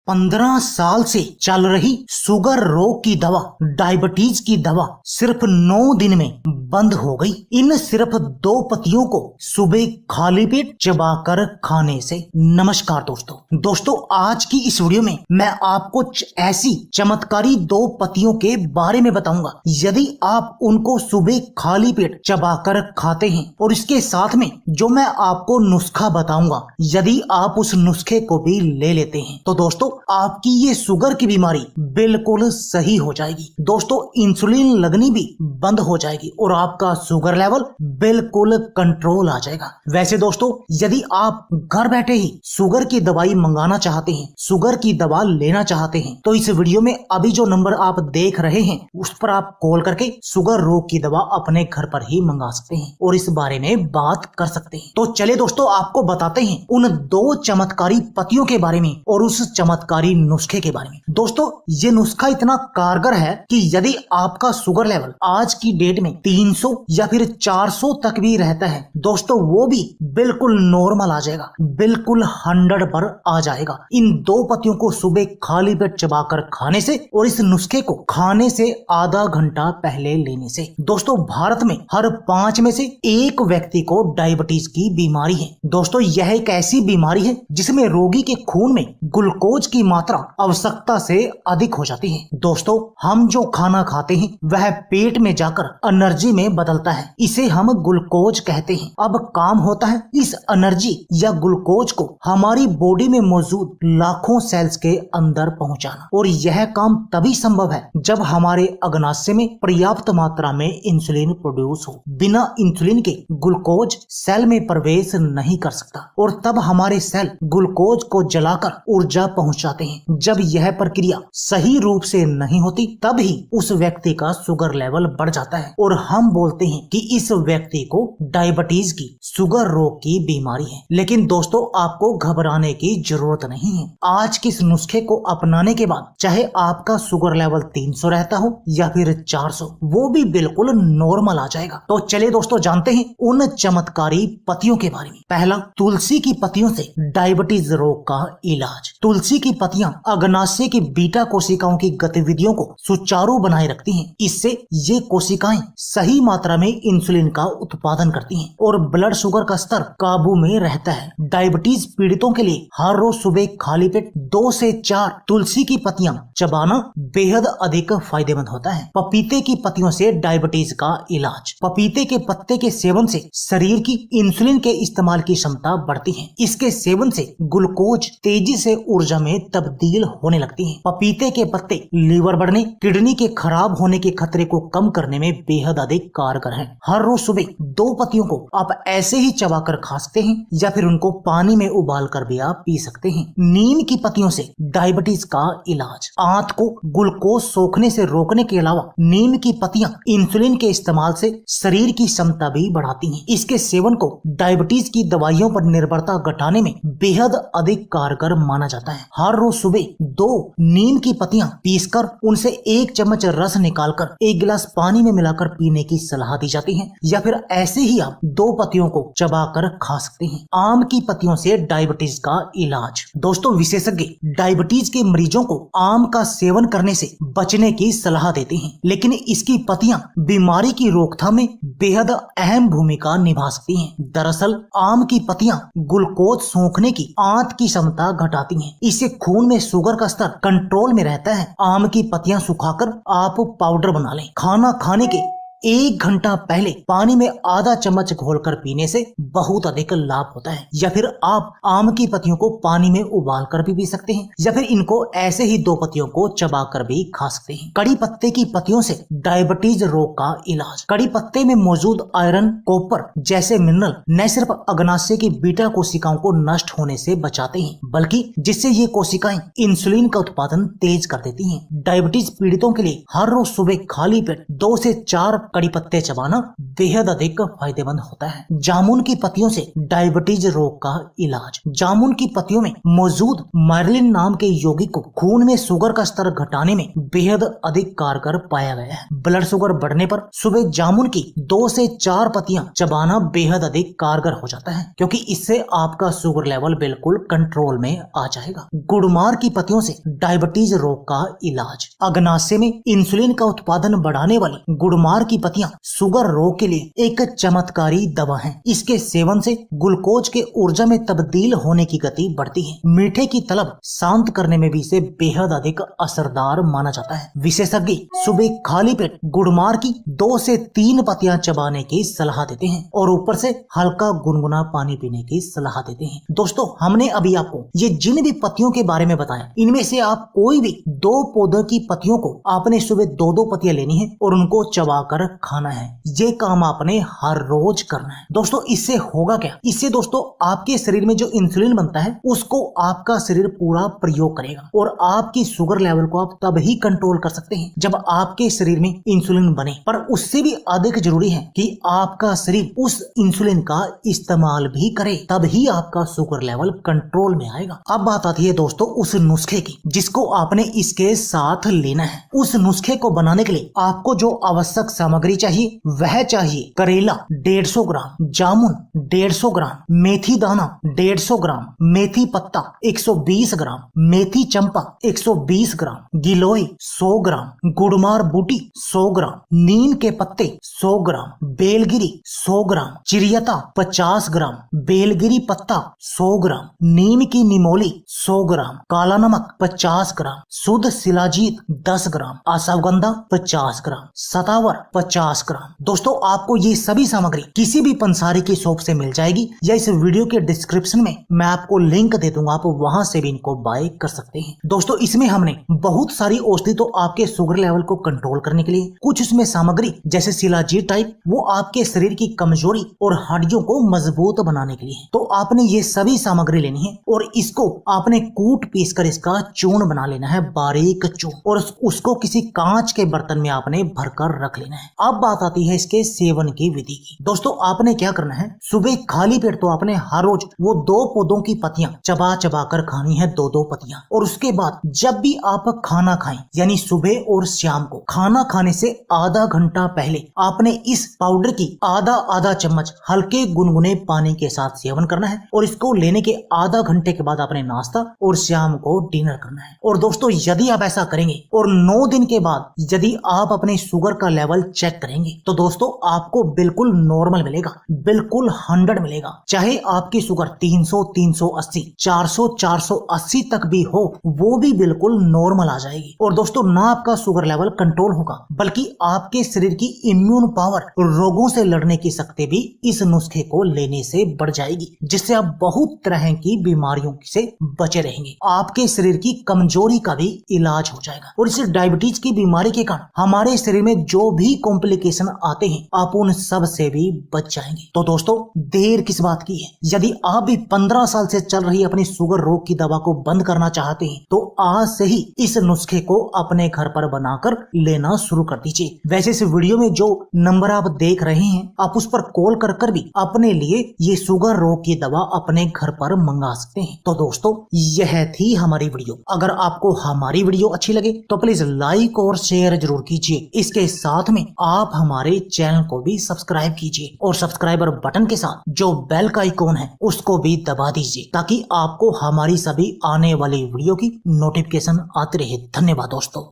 15 साल से चल रही शुगर रोग की दवा, डायबिटीज की दवा सिर्फ 9 दिन में बंद हो गई। इन सिर्फ 2 पत्तियों को सुबह खाली पेट चबाकर खाने से। नमस्कार दोस्तों, आज की इस वीडियो में मैं आपको ऐसी चमत्कारी 2 पत्तियों के बारे में बताऊंगा। यदि आप उनको सुबह खाली पेट चबाकर खाते हैं और इसके साथ में जो मैं आपको नुस्खा बताऊंगा, यदि आप उस नुस्खे को भी ले लेते हैं तो दोस्तों आपकी ये शुगर की बीमारी बिल्कुल सही हो जाएगी। दोस्तों इंसुलिन लगनी भी बंद हो जाएगी और आपका शुगर लेवल बिल्कुल कंट्रोल आ जाएगा। वैसे दोस्तों यदि आप घर बैठे ही शुगर की दवाई मंगाना चाहते हैं, शुगर की दवा लेना चाहते हैं, तो इस वीडियो में अभी जो नंबर आप देख रहे हैं उस पर आप कॉल करके शुगर रोग की दवा अपने घर पर ही मंगा सकते हैं और इस बारे में बात कर सकते हैं। तो चले दोस्तों आपको बताते हैं उन 2 चमत्कारी पत्तियों के बारे में और उस चमत्कारी नुस्खे के बारे में। दोस्तों ये नुस्खा इतना कारगर है कि यदि आपका शुगर लेवल आज की डेट में 300 या फिर 400 तक भी रहता है दोस्तों, वो भी बिल्कुल नॉर्मल आ जाएगा, बिल्कुल 100 पर आ जाएगा। इन 2 पत्तियों को सुबह खाली पेट चबाकर खाने से और इस नुस्खे को खाने से आधा घंटा पहले लेने से। दोस्तों भारत में हर 5 में से 1 व्यक्ति को डायबिटीज की बीमारी है। दोस्तों यह एक ऐसी बीमारी है जिसमें रोगी के खून में ग्लूकोज की मात्रा आवश्यकता से अधिक हो जाती है। दोस्तों हम जो खाना खाते हैं वह पेट में जाकर एनर्जी में बदलता है, इसे हम ग्लूकोज कहते हैं। अब काम होता है इस एनर्जी या ग्लूकोज को हमारी बॉडी में मौजूद लाखों सेल्स के अंदर पहुंचाना, और यह काम तभी संभव है जब हमारे अग्नाशय में पर्याप्त मात्रा में इंसुलिन प्रोड्यूस हो। बिना इंसुलिन के ग्लूकोज सेल में प्रवेश नहीं कर सकता और तब हमारे सेल ग्लूकोज को जलाकर ऊर्जा पहुंचाते हैं। जब यह प्रक्रिया सही रूप से नहीं होती तब ही उस व्यक्ति का शुगर लेवल बढ़ जाता है और हम बोलते हैं कि इस व्यक्ति को डायबिटीज की, शुगर रोग की बीमारी है। लेकिन दोस्तों आपको घबराने की जरूरत नहीं है। आज के इस नुस्खे को अपनाने के बाद चाहे आपका शुगर लेवल 300 रहता हो या फिर 400, वो भी बिल्कुल नॉर्मल आ जाएगा। तो चलिए दोस्तों जानते हैं उन चमत्कारी पत्तियों के बारे में। पहला, तुलसी की पत्तियों से डायबिटीज रोग का इलाज। तुलसी की पत्तियां अग्नाशय की बीटा कोशिकाओं की गतिविधियों को सुचारू बनाए रखती हैं। इससे ये कोशिकाएं सही मात्रा में इंसुलिन का उत्पादन करती हैं और ब्लड शुगर का स्तर काबू में रहता है। डायबिटीज पीड़ितों के लिए हर रोज सुबह खाली पेट 2 से 4 तुलसी की पत्तियां चबाना बेहद अधिक फायदेमंद होता है। पपीते की पत्तियों से डायबिटीज का इलाज। पपीते के पत्ते के सेवन से शरीर की इंसुलिन के इस्तेमाल की क्षमता बढ़ती है। इसके सेवन से ग्लूकोज तेजी से ऊर्जा में तब्दील होने लगती हैं। पपीते के पत्ते लीवर बढ़ने, किडनी के खराब होने के खतरे को कम करने में बेहद अधिक कारगर हैं। हर रोज सुबह 2 पत्तियों को आप ऐसे ही चबाकर खा सकते हैं या फिर उनको पानी में उबाल कर भी आप पी सकते हैं। नीम की पत्तियों से डायबिटीज का इलाज। आंत को ग्लूकोज सोखने से रोकने के अलावा नीम की पत्तियां इंसुलिन के इस्तेमाल से शरीर की क्षमता भी बढ़ाती हैं। इसके सेवन को डायबिटीज की दवाइयों पर निर्भरता घटाने में बेहद अधिक कारगर माना जाता है। हर रोज सुबह 2 नीम की पत्तियां पीसकर उनसे 1 चम्मच रस निकालकर 1 गिलास पानी में मिलाकर पीने की सलाह दी जाती है या फिर ऐसे ही आप 2 पत्तियों को चबाकर खा सकते हैं। आम की पत्तियों से डायबिटीज का इलाज। दोस्तों विशेषज्ञ डायबिटीज के मरीजों को आम का सेवन करने से बचने की सलाह देते हैं, लेकिन इसकी पत्तियां बीमारी की रोकथाम में बेहद अहम भूमिका निभा सकती हैं। दरअसल आम की पत्तियां ग्लूकोज सोखने की आंत की क्षमता घटाती हैं। इससे खून में शुगर का स्तर कंट्रोल में रहता है। आम की पत्तियां सुखाकर आप पाउडर बना लें। खाना खाने के 1 घंटा पहले पानी में आधा चम्मच घोलकर पीने से बहुत अधिक लाभ होता है। या फिर आप आम की पत्तियों को पानी में उबाल कर भी पी सकते हैं या फिर इनको ऐसे ही 2 पत्तियों को चबाकर भी खा सकते हैं। कड़ी पत्ते की पत्तियों से डायबिटीज रोग का इलाज। कड़ी पत्ते में मौजूद आयरन, कॉपर जैसे मिनरल न सिर्फ अग्नाशय की बीटा कोशिकाओं को नष्ट होने से बचाते हैं, बल्कि जिससे ये कोशिकाएं इंसुलिन का उत्पादन तेज कर देती हैं। डायबिटीज पीड़ितों के लिए हर रोज सुबह खाली पेट 2 से 4 कड़ी पत्ते चबाना बेहद अधिक फायदेमंद होता है। जामुन की पत्तियों से डायबिटीज रोग का इलाज। जामुन की पत्तियों में मौजूद मार्लिन नाम के यौगिक को खून में शुगर का स्तर घटाने में बेहद अधिक कारगर पाया गया है। ब्लड शुगर बढ़ने पर सुबह जामुन की 2 से 4 पत्तियां चबाना बेहद अधिक कारगर हो जाता है, क्योंकि इससे आपका शुगर लेवल बिल्कुल कंट्रोल में आ जाएगा। गुड़मार की पत्तियों से डायबिटीज रोग का इलाज। अग्नाशय में इंसुलिन का उत्पादन बढ़ाने वाली गुड़मार की पत्तियां शुगर रोग के लिए एक चमत्कारी दवा है। इसके सेवन से ग्लूकोज के ऊर्जा में तब्दील होने की गति बढ़ती है। मीठे की तलब शांत करने में भी इसे बेहद अधिक असरदार माना जाता है। विशेषज्ञ सुबह खाली पेट गुड़मार की 2 से 3 पत्तियां चबाने की सलाह देते हैं और ऊपर से हल्का गुनगुना पानी पीने की सलाह देते हैं। दोस्तों, हमने अभी आपको ये जिन भी पत्तियों के बारे में बताया, इनमें से आप कोई भी 2 पौधों की पत्तियों को आपने सुबह 2-2 पत्तियां लेनी है और उनको चबाकर खाना है। ये काम आपने हर रोज करना है। दोस्तों, इससे होगा क्या? इससे दोस्तों आपके शरीर में जो इंसुलिन बनता है उसको आपका शरीर पूरा प्रयोग करेगा और आपकी शुगर लेवल को आप तब ही कंट्रोल कर सकते हैं जब आपके शरीर में इंसुलिन बने। पर उससे भी अधिक जरूरी है कि आपका शरीर उस इंसुलिन का इस्तेमाल भी करे, तब ही आपका शुगर लेवल कंट्रोल में आएगा। अब बात आती है दोस्तों उस नुस्खे की जिसको आपने इसके साथ लेना है। उस नुस्खे को बनाने के लिए आपको जो आवश्यक सामग्री चाहिए वह चाहिए करेला 150 ग्राम, जामुन 150 ग्राम, मेथी दाना 150 ग्राम, मेथी पत्ता 120 ग्राम, मेथी चंपा 120 ग्राम, गिलोय 100 ग्राम, गुड़मार बूटी 100 ग्राम, नीम के पत्ते 100 ग्राम, बेलगिरी 100 ग्राम, चिरियता 50 ग्राम, बेलगिरी पत्ता 100 ग्राम, नीम की निमोली 100 ग्राम, काला नमक 50 ग्राम, शुद्ध शिलाजीत 10 ग्राम, अश्वगंधा 50 ग्राम, सतावर 50 ग्राम। दोस्तों, आपको ये सभी सामग्री किसी भी पंसारी की शॉप से मिल जाएगी या इस वीडियो के डिस्क्रिप्शन में मैं आपको लिंक दे दूंगा, आप वहां से भी इनको बाय कर सकते हैं। दोस्तों, इसमें हमने बहुत सारी औषधि तो आपके शुगर लेवल को कंट्रोल करने के लिए, कुछ उसमें सामग्री जैसे शिलाजीत टाइप वो आपके शरीर की कमजोरी और हड्डियों को मजबूत बनाने के लिए। तो आपने ये सभी सामग्री लेनी है और इसको आपने कूट पीस कर इसका चूर्ण बना लेना है, बारीक चूर्ण, और उसको किसी कांच के बर्तन में आपने भरकर रख लेना है। अब बात आती है इसके सेवन की विधि की। दोस्तों, आपने क्या करना है, सुबह खाली पेट तो आपने हर रोज वो 2 पौधों की पत्तियां चबा चबा कर खानी है, 2-2 पत्तियां। और उसके बाद जब भी आप खाना खाएं, यानी सुबह और शाम को, खाना खाने से आधा घंटा पहले आपने इस पाउडर की आधा चम्मच हल्के गुनगुने पानी के साथ सेवन करना है और इसको लेने के आधा घंटे के बाद आपने नाश्ता और शाम को डिनर करना है। और दोस्तों, यदि आप ऐसा करेंगे और 9 दिन के बाद यदि आप अपने शुगर का लेवल चेक करेंगे तो दोस्तों आपको बिल्कुल नॉर्मल मिलेगा, बिल्कुल 100 मिलेगा। चाहे आपकी शुगर 300, 380, 400, 480 तक भी हो, वो भी बिल्कुल नॉर्मल आ जाएगी। और दोस्तों, ना आपका शुगर लेवल कंट्रोल होगा बल्कि आपके शरीर की इम्यून पावर, रोगों से लड़ने की शक्ति भी इस नुस्खे को लेने से बढ़ जाएगी, जिससे आप बहुत तरह की बीमारियों से बचे रहेंगे। आपके शरीर की कमजोरी का भी इलाज हो जाएगा और इस डायबिटीज की बीमारी के कारण हमारे शरीर में जो भी कॉम्प्लिकेशन आते हैं आप उन सब से भी बच जाएंगे। तो दोस्तों, देर किस बात की है? यदि आप भी 15 साल से चल रही अपनी शुगर रोग की दवा को बंद करना चाहते हैं तो आज से ही इस नुस्खे को अपने घर पर बनाकर लेना शुरू कर दीजिए। वैसे इस वीडियो में जो नंबर आप देख रहे हैं आप उस पर कॉल कर भी अपने लिए ये शुगर रोग की दवा अपने घर पर मंगा सकते हैं। तो दोस्तों, यह थी हमारी वीडियो। अगर आपको हमारी वीडियो अच्छी लगे तो प्लीज लाइक और शेयर जरूर कीजिए। इसके साथ में आप हमारे चैनल को भी सब्सक्राइब कीजिए और सब्सक्राइबर बटन के साथ जो बेल का आइकॉन है उसको भी दबा दीजिए ताकि आपको हमारी सभी आने वाली वीडियो की नोटिफिकेशन आती रहे। धन्यवाद दोस्तों।